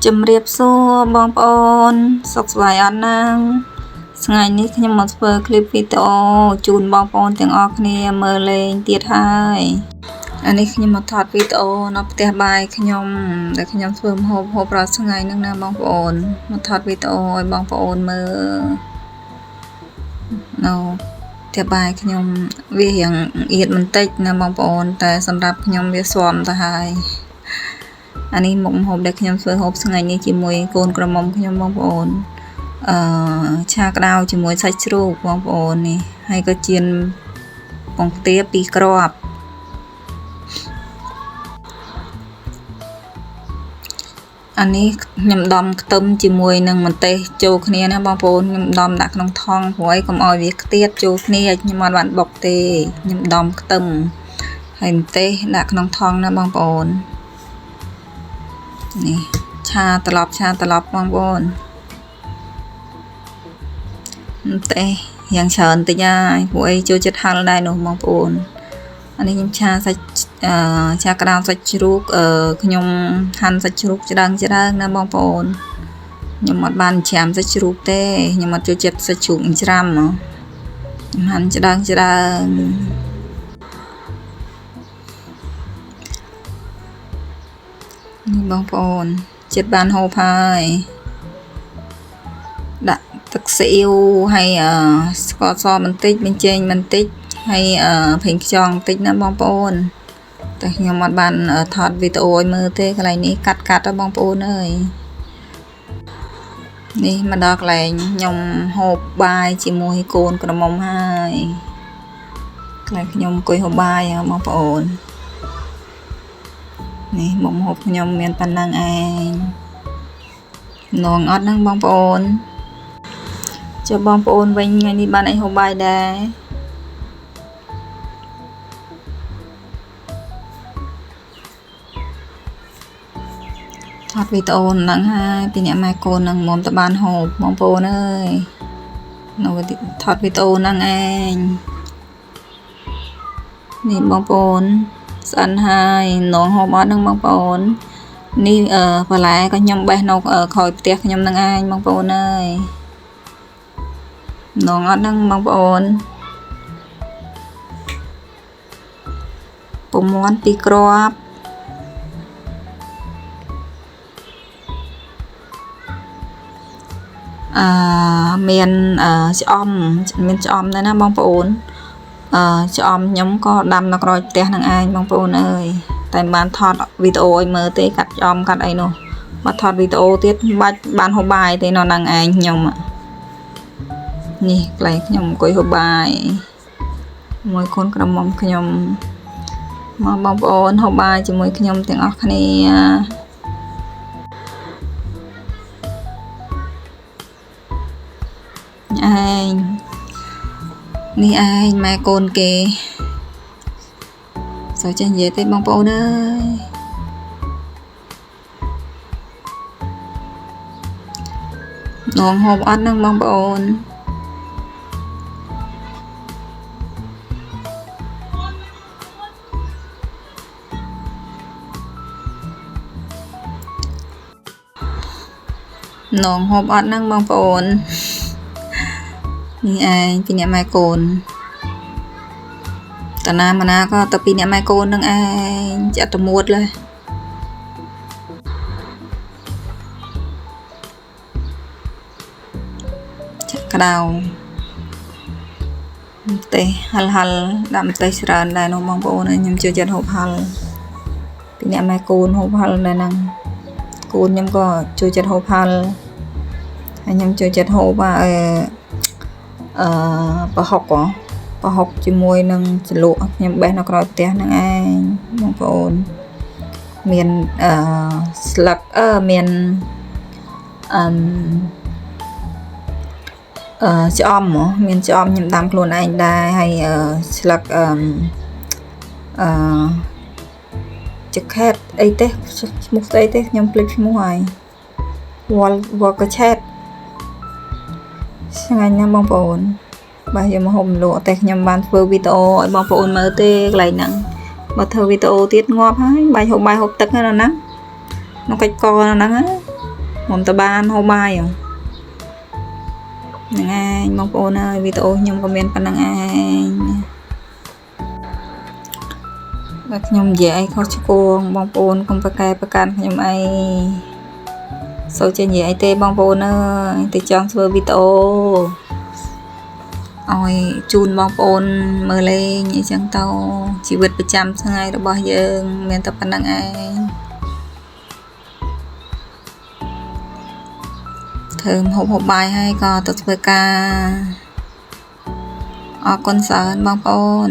ជំរាបសួរបងប្អូនសុខសប្បាយអត់ណាថ្ងៃនេះខ្ញុំមកធ្វើคลิปវីដេអូជូនបងប្អូនទាំងអស់គ្នាមើលលេងទៀតហើយអានេះខ្ញុំមកថតវីដេអូនៅផ្ទះបាយខ្ញុំដែលខ្ញុំធ្វើម្ហូបរាល់ថ្ងៃហ្នឹងណាបងប្អូនមកថតវីដេអូឲ្យបងប្អូនមើលនៅផ្ទះបាយខ្ញុំវារៀងអៀតបន្តិចណាបងប្អូនតែសម្រាប់ខ្ញុំវាស៊ាំទៅហើយអានេះមុខម្ហូបដែលខ្ញុំធ្វើហូបថ្ងៃនេះជាមួយកូនក្រមុំខ្ញុំបងប្អូនឆាក្តៅជាមួយសាច់ជ្រូកបងប្អូននេះហើយក៏ចៀនពងទា2គ្រាប់អានេះខ្ញុំដំខ្ទឹមជាមួយនឹងម្ទេសចូលគ្នាណាបងប្អូនខ្ញុំដំដាក់ក្នុងថង់ព្រោះអីកុំឲ្យវាខ្ទាតចូលគ្នាខ្ញុំអត់បានបុកទេខ្ញុំដំខ្ទឹមហើយម្ទេសដាក់ក្នុងថង់ណាបងប្អូននេះឆាត្រឡប់បងប្អូនតែយ៉ាងច្រើនតិចហើយព្រោះអីចូលចិត្តហឹរដែរនោះបងប្អូនអានេះខ្ញុំឆាសាច់ឆាក្តៅសាច់ជ្រូកខ្ញុំហាន់សាច់ជ្រូកច្រាំងណាបងប្អូនខ្ញុំអត់បានច្រាំសាច់ជ្រូកទេខ្ញុំអត់ចូលចិត្តសាច់ជ្រូកច្រាំខ្ញុំហាន់ច្រាំងនេះបងប្អូនចិត្តបានហូបហើយដាក់ទឹកស៊ីអ៊ីវហើយស្ករសបន្តិចប៊ីចេងបន្តិចហើយប្រេងខ្យងបន្តិចណាបងប្អូនតែខ្ញុំអត់បានថតវីដេអូឲ្យមើលទេកន្លែងនេះកាត់បងប្អូនអើយនេះមកដល់កន្លែងខ្ញុំហូបបាយជាមួយកូនក្រមុំហើយកន្លែងខ្ញុំអង្គុយហូបបាយបងប្អូននេះមុខម្ហូបខ្ញុំមានប៉ុណ្ណឹងឯងនងអត់ហ្នឹងបងប្អូនចុះបងប្អូនវិញថ្ងៃនេះបានអីហូបបាយដែរថតវីដេអូហ្នឹងហើយពីអ្នកម៉ែកូនហ្នឹងមុំតបានហូបបងប្អូនអើយនៅថតវីដេអូហ្នឹងឯងនេះបងប្អូនស្អិនហើយនងហូបអត់ហ្នឹងបងប្អូននេះបន្លែក៏ខ្ញុំបេះនៅក្រោយផ្ទះខ្ញុំហ្នឹងឯងបងប្អូនអើយនងអត់ហ្នឹងបងប្អូនពងមាន់2គ្រាប់មានឆ្អមដែរណាបងប្អូនឆ្អមខ្ញុំក៏ដាំនៅក្រោយផ្ទះនឹងឯងបងប្អូនអើយតែមិនបានថតវីដេអូឲ្យមើលទេកាត់ឆ្អមកាត់អីនោះមកថតវីដេអូទៀតបាច់បានហូបបាយទេនៅនឹងឯងខ្ញុំនេះកន្លែងខ្ញុំអង្គុយហូបបាយមួយកូនក្រមុំខ្ញុំមកបងប្អូនហូបបាយជាមួយខ្ញុំទាំងអស់គ្នាឯងនេះឯងម៉ែកូនគេសូវចេះនិយាយទេបងប្អូនអើយនងហូបអត់ហ្នឹងបងប្អូននងហូបអត់ហ្នឹងបងប្អូននេះឯងពីអ្នកម៉ែកូនតាណាមណាក៏ទៅពីអ្នកម៉ែកូននឹងឯងចាត់តមួតលើចាក់ក្តៅម្ទេសហឹលដាក់ម្ទេសច្រើនដែរនោះបងប្អូនខ្ញុំចូលចិត្តហូបហឹលពីអ្នកម៉ែកូនហូបហឹលដែរហ្នឹងកូនខ្ញុំក៏ចូលចិត្តហូបហឹលហើយខ្ញុំចូលចិត្តហូបប្រហុកជាមួយនឹងជ្រលក់ខ្ញុំបេះនៅក្រោយផ្ទះហ្នឹងឯងបងប្អូនមានស្លឹកមានឆ្អមមានឆ្អមខ្ញុំដាំខ្លួនឯងដែរហើយស្លឹកចាខេតអីទេឈ្មោះស្អីទេខ្ញុំភ្លេចឈ្មោះហើយវល់កឆេតឆ្ងាញ់ណាស់បងប្អូនបាទយកមកហូបលក់តែខ្ញុំបានធ្វើវីដេអូឲ្យបងប្អូនមើលទេកន្លែងហ្នឹងបើធ្វើវីដេអូទៀតងាប់ហើយបាយហូបទឹកហ្នឹងណាក្នុងកិច្ចកហ្នឹង mồm ta ban hô mai à nè anh mong cô ơi video nhung comment phần năng anh nhung dễ khó cho cô mong cô không phải càiประกันnhung ai số trên dễ tê mong cô ơi từ trong video video ôi chun mong cô mơ lên như chẳng tao chỉ vượt ประจำ ថ្ងៃរបស់យើងមានតែប៉ុណ្្នឹងឯងធ្វើហូបបាយហើយក៏ទៅធ្វើការអរគុណច្រើនបងប្អូន